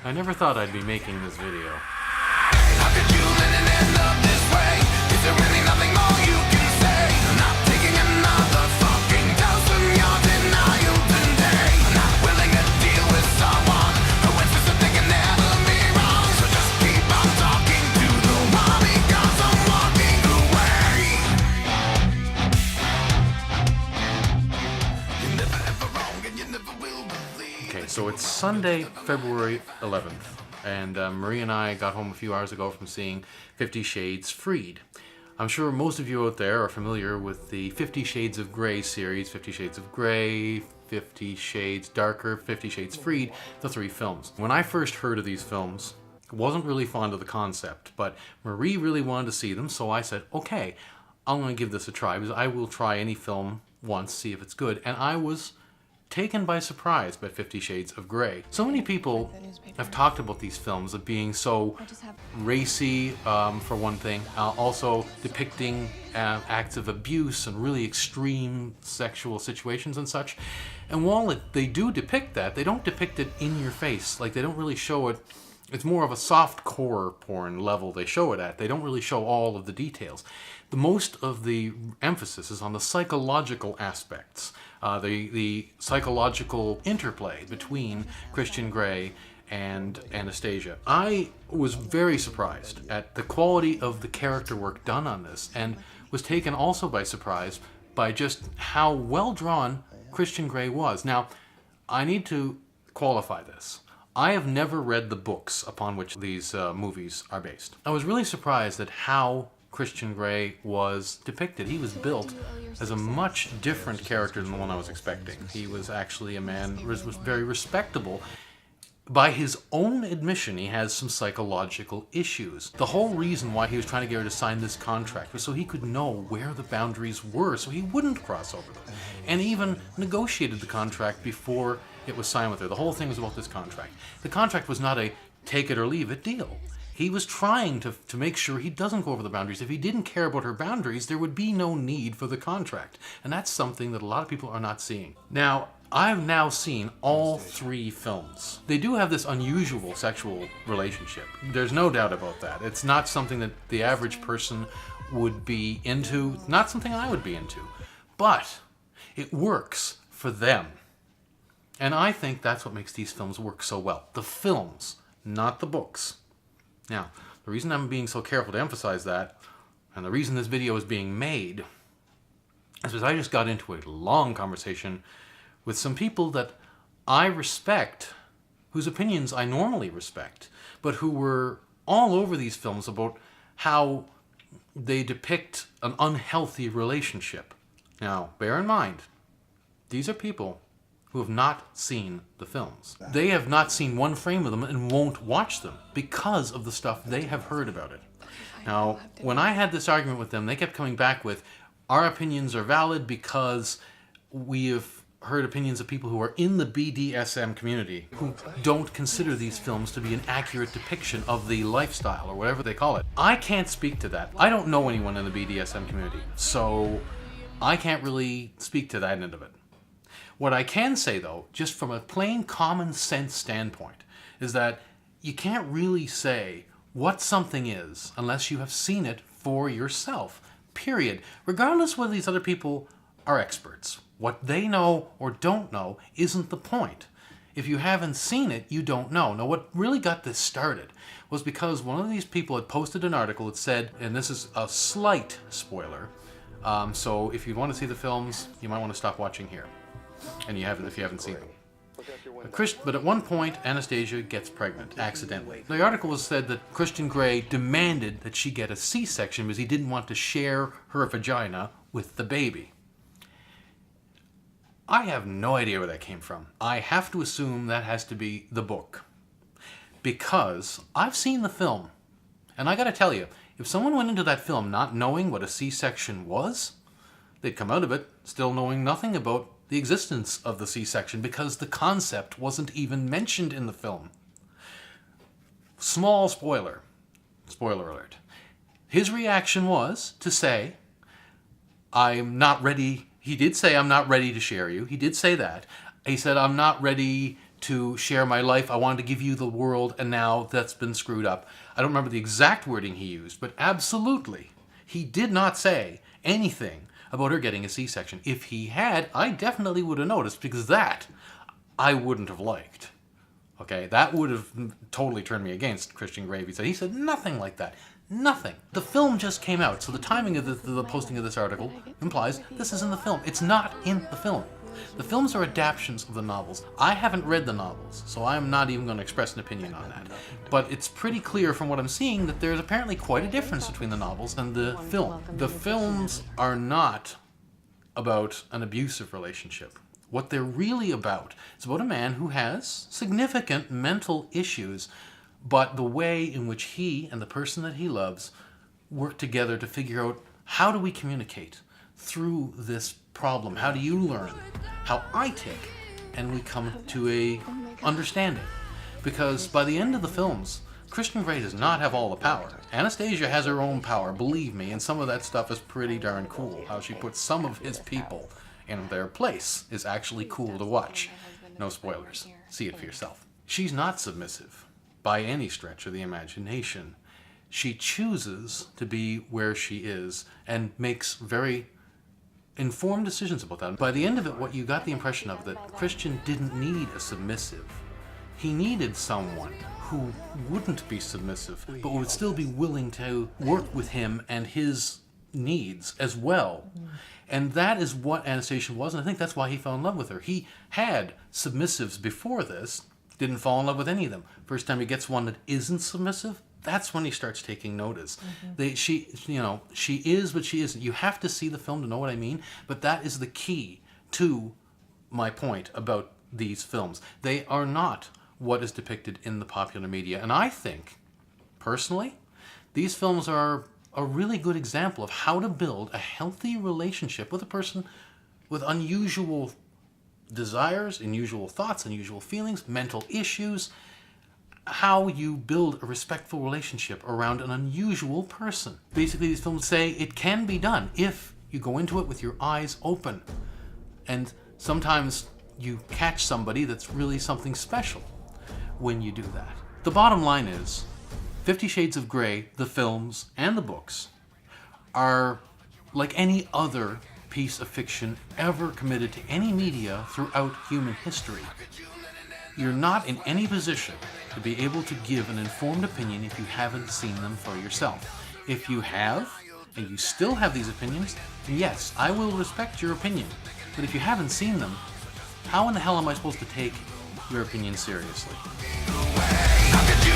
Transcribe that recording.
I never thought I'd be making this video. How could you let it end up this way? Is there really nothing more you can say? I'm not taking another fucking dose from your denial today. I'm not willing to deal with someone who insists that they can never be wrong. So just keep on talking to the wall because I'm walking away. You're never ever wrong and you never will believe. Okay, so it's Sunday, February 11th. And Marie and I got home a few hours ago from seeing 50 Shades Freed. I'm sure most of you out there are familiar with the 50 Shades of Grey series, 50 Shades of Grey, 50 Shades Darker, 50 Shades Freed, the three films. When I first heard of these films, I wasn't really fond of the concept, but Marie really wanted to see them, so I said, okay, I'm going to give this a try, because I will try any film once, see if it's good, and I was taken by surprise by 50 Shades of Grey. So many people have talked about these films of being so racy, for one thing, also depicting acts of abuse and really extreme sexual situations and such. And while they do depict that, they don't depict it in your face. Like, they don't really show it. It's more of a soft core porn level they show it at. They don't really show all of the details. The most of the emphasis is on the psychological aspects, the psychological interplay between Christian Grey and Anastasia. I was very surprised at the quality of the character work done on this, and was taken also by surprise by just how well drawn Christian Grey was. Now, I need to qualify this. I have never read the books upon which these movies are based. I was really surprised at how Christian Grey was depicted. He was built as a much different character than the one I was expecting. He was actually a man who was very respectable. By his own admission, he has some psychological issues. The whole reason why he was trying to get her to sign this contract was so he could know where the boundaries were, so he wouldn't cross over them. And even negotiated the contract before it was signed with her. The whole thing was about this contract. The contract was not a take it or leave it deal. He was trying to make sure he doesn't go over the boundaries. If he didn't care about her boundaries, there would be no need for the contract. And that's something that a lot of people are not seeing. Now, I've now seen all three films. They do have this unusual sexual relationship. There's no doubt about that. It's not something that the average person would be into. It's not something I would be into. But it works for them. And I think that's what makes these films work so well. The films, not the books. Now, the reason I'm being so careful to emphasize that, and the reason this video is being made, is because I just got into a long conversation with some people that I respect, whose opinions I normally respect, but who were all over these films about how they depict an unhealthy relationship. Now, bear in mind, these are people who have not seen the films. They have not seen one frame of them and won't watch them because of the stuff they have heard about it. Now, when I had this argument with them, they kept coming back with, our opinions are valid because we have heard opinions of people who are in the BDSM community who don't consider these films to be an accurate depiction of the lifestyle or whatever they call it. I can't speak to that. I don't know anyone in the BDSM community, so I can't really speak to that end of it. What I can say, though, just from a plain common sense standpoint, is that you can't really say what something is unless you have seen it for yourself, period. Regardless whether these other people are experts. What they know or don't know isn't the point. If you haven't seen it, you don't know. Now, what really got this started was because one of these people had posted an article that said, and this is a slight spoiler, so if you want to see the films, you might want to stop watching here. And if you haven't seen them. But at one point, Anastasia gets pregnant, accidentally. The article said that Christian Grey demanded that she get a C-section because he didn't want to share her vagina with the baby. I have no idea where that came from. I have to assume that has to be the book. Because I've seen the film, and I gotta tell you, if someone went into that film not knowing what a C-section was, they'd come out of it still knowing nothing about the existence of the C-section because the concept wasn't even mentioned in the film. Small spoiler alert. His reaction was to say, I'm not ready. He did say, I'm not ready to share you. He did say that. He said, I'm not ready to share my life. I wanted to give you the world, and now that's been screwed up. I don't remember the exact wording he used, but absolutely, he did not say anything about her getting a C-section. If he had, I definitely would have noticed, because that I wouldn't have liked. Okay, that would have totally turned me against Christian Grey. He said nothing like that. Nothing. The film just came out, so the timing of the posting of this article implies this is in the film. It's not in the film. The films are adaptations of the novels. I haven't read the novels, so I'm not even going to express an opinion on that. But it's pretty clear from what I'm seeing that there's apparently quite a difference between the novels and the film. The films are not about an abusive relationship. What they're really about is about a man who has significant mental issues, but the way in which he and the person that he loves work together to figure out, how do we communicate through this problem? How do you learn how I tick? And we come to a understanding. Because by the end of the films, Christian Grey does not have all the power. Anastasia has her own power, believe me, and some of that stuff is pretty darn cool. How she puts some of his people in their place is actually cool to watch. No spoilers. See it for yourself. She's not submissive by any stretch of the imagination. She chooses to be where she is and makes very informed decisions about that. By the end of it, what you got the impression of, that Christian didn't need a submissive. He needed someone who wouldn't be submissive, but would still be willing to work with him and his needs as well. And that is what Anastasia was, and I think that's why he fell in love with her. He had submissives before this, didn't fall in love with any of them. First time he gets one that isn't submissive, that's when he starts taking notice. She is, but she isn't. You have to see the film to know what I mean, but that is the key to my point about these films. They are not what is depicted in the popular media. And I think, personally, these films are a really good example of how to build a healthy relationship with a person with unusual desires, unusual thoughts, unusual feelings, mental issues. How you build a respectful relationship around an unusual person. Basically, these films say it can be done if you go into it with your eyes open. And sometimes you catch somebody that's really something special when you do that. The bottom line is, 50 Shades of Grey, the films and the books, are like any other piece of fiction ever committed to any media throughout human history. You're not in any position to be able to give an informed opinion if you haven't seen them for yourself. If you have, and you still have these opinions, then yes, I will respect your opinion. But if you haven't seen them, how in the hell am I supposed to take your opinion seriously? How could you